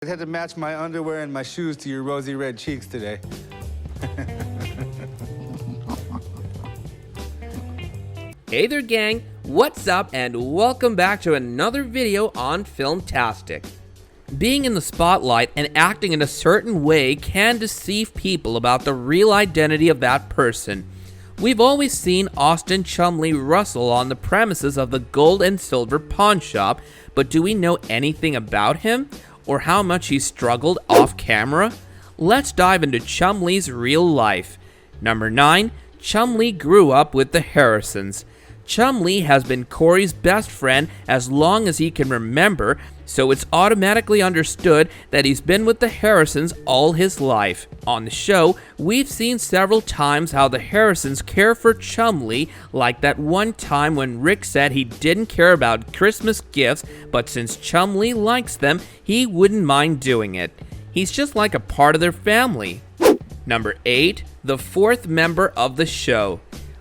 I had to match my underwear and my shoes to your rosy red cheeks today. Hey there gang, what's up and welcome back to another video on Filmtastic. Being in the spotlight and acting in a certain way can deceive people about the real identity of that person. We've always seen Austin Chumlee rustle on the premises of the gold and silver pawn shop, but do we know anything about him? Or how much he struggled off camera? Let's dive into Chumlee's real life. Number 9. Chumlee grew up with the Harrisons. Chumlee has been Corey's best friend as long as he can remember, so it's automatically understood that he's been with the Harrisons all his life. On the show, we've seen several times how the Harrisons care for Chumlee, like that one time when Rick said he didn't care about Christmas gifts, but since Chumlee likes them, he wouldn't mind doing it. He's just like a part of their family. Number 8. The fourth member of the show.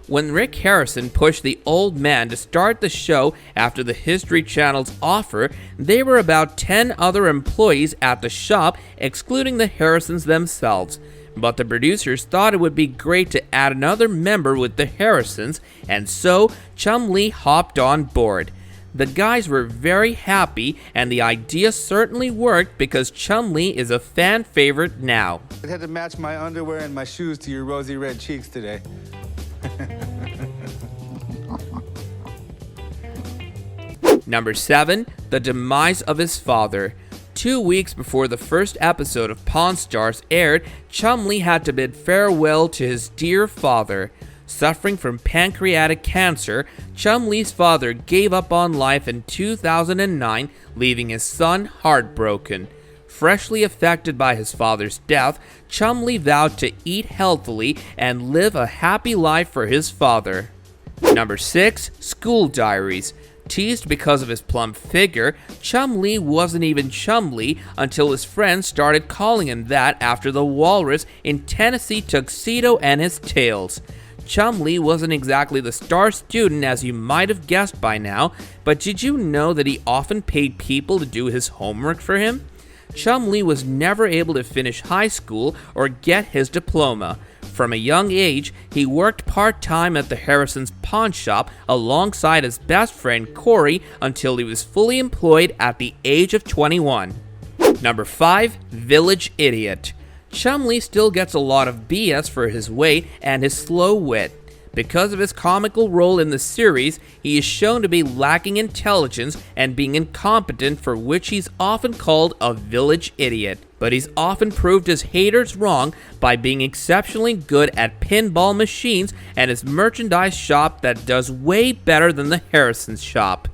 When Rick Harrison pushed the old man to start the show after the History Channel's offer, there were about 10 other employees at the shop, excluding the Harrisons themselves. But the producers thought it would be great to add another member with the Harrisons, and so Chumlee hopped on board. The guys were very happy, and the idea certainly worked because Chumlee is a fan favorite now. I had to match my underwear and my shoes to your rosy red cheeks today. Number 7. The demise of his father. 2 weeks before the first episode of Pawn Stars aired, Chumlee had to bid farewell to his dear father. Suffering from pancreatic cancer, Chumlee's father gave up on life in 2009, leaving his son heartbroken. Freshly affected by his father's death, Chumlee vowed to eat healthily and live a happy life for his father. Number 6. School diaries. Teased because of his plump figure, Chumlee wasn't even Chumlee until his friends started calling him that after the walrus in Tennessee tuxedo and his tails. Chumlee wasn't exactly the star student as you might have guessed by now, but did you know that he often paid people to do his homework for him? Chumlee was never able to finish high school or get his diploma. From a young age, he worked part-time at the Harrisons' pawn shop alongside his best friend Corey until he was fully employed at the age of 21. Number 5. Village idiot. Chumlee still gets a lot of BS for his weight and his slow wit. Because of his comical role in the series, he is shown to be lacking intelligence and being incompetent, for which he's often called a village idiot. But he's often proved his haters wrong by being exceptionally good at pinball machines and his merchandise shop that does way better than the Harrisons shop.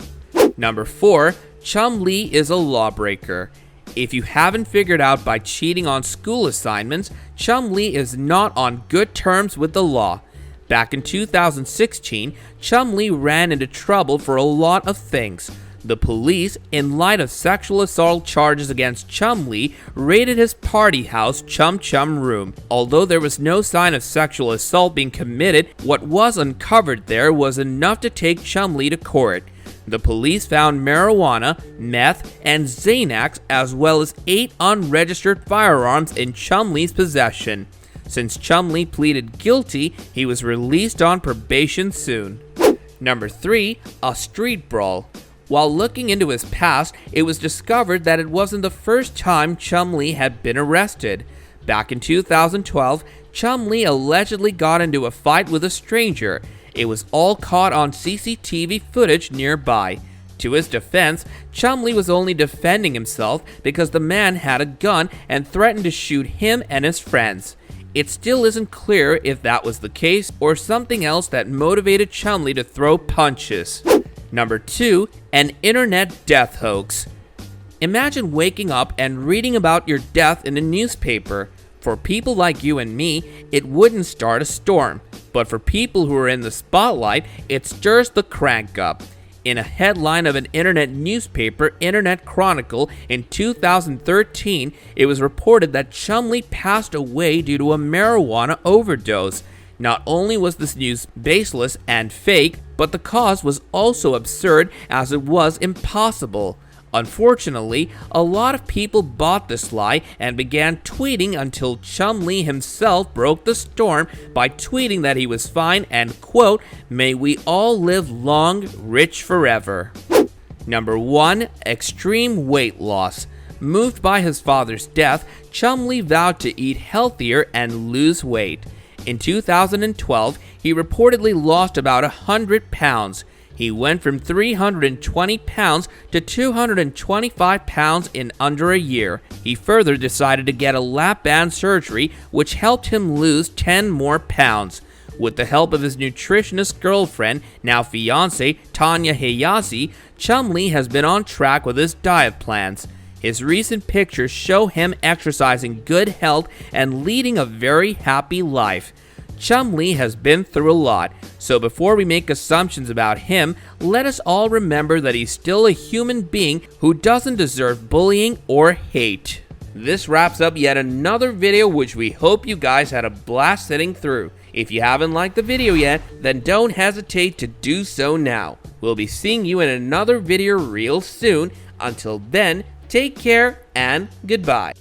Number 4. Chumlee is a lawbreaker. If you haven't figured out by cheating on school assignments, Chumlee is not on good terms with the law. Back in 2016, Chumlee ran into trouble for a lot of things. The police, in light of sexual assault charges against Chumlee, raided his party house Chum Chum Room. Although there was no sign of sexual assault being committed, what was uncovered there was enough to take Chumlee to court. The police found marijuana, meth, and Xanax, as well as 8 unregistered firearms in Chumlee's possession. Since Chumlee pleaded guilty, he was released on probation soon. Number 3. A street brawl. While looking into his past, it was discovered that it wasn't the first time Chumlee had been arrested. Back in 2012, Chumlee allegedly got into a fight with a stranger. It was all caught on CCTV footage nearby. To his defense, Chumlee was only defending himself because the man had a gun and threatened to shoot him and his friends. It still isn't clear if that was the case or something else that motivated Chumlee to throw punches. Number 2. An internet death hoax. Imagine waking up and reading about your death in a newspaper. For people like you and me, it wouldn't start a storm. But for people who are in the spotlight, it stirs the crank up. In a headline of an internet newspaper, Internet Chronicle, in 2013, it was reported that Chumlee passed away due to a marijuana overdose. Not only was this news baseless and fake, but the cause was also absurd as it was impossible. Unfortunately, a lot of people bought this lie and began tweeting until Chumlee himself broke the storm by tweeting that he was fine and, quote, "May we all live long, rich forever." Number 1. Extreme weight loss. Moved by his father's death, Chumlee vowed to eat healthier and lose weight. In 2012, he reportedly lost about 100 pounds. He went from 320 pounds to 225 pounds in under a year. He further decided to get a lap band surgery, which helped him lose 10 more pounds. With the help of his nutritionist girlfriend, now fiancée, Tanya Hayashi, Chumlee has been on track with his diet plans. His recent pictures show him exercising good health and leading a very happy life. Chumlee has been through a lot, so before we make assumptions about him, let us all remember that he's still a human being who doesn't deserve bullying or hate. This wraps up yet another video which we hope you guys had a blast sitting through. If you haven't liked the video yet, then don't hesitate to do so now. We'll be seeing you in another video real soon. Until then, take care and goodbye.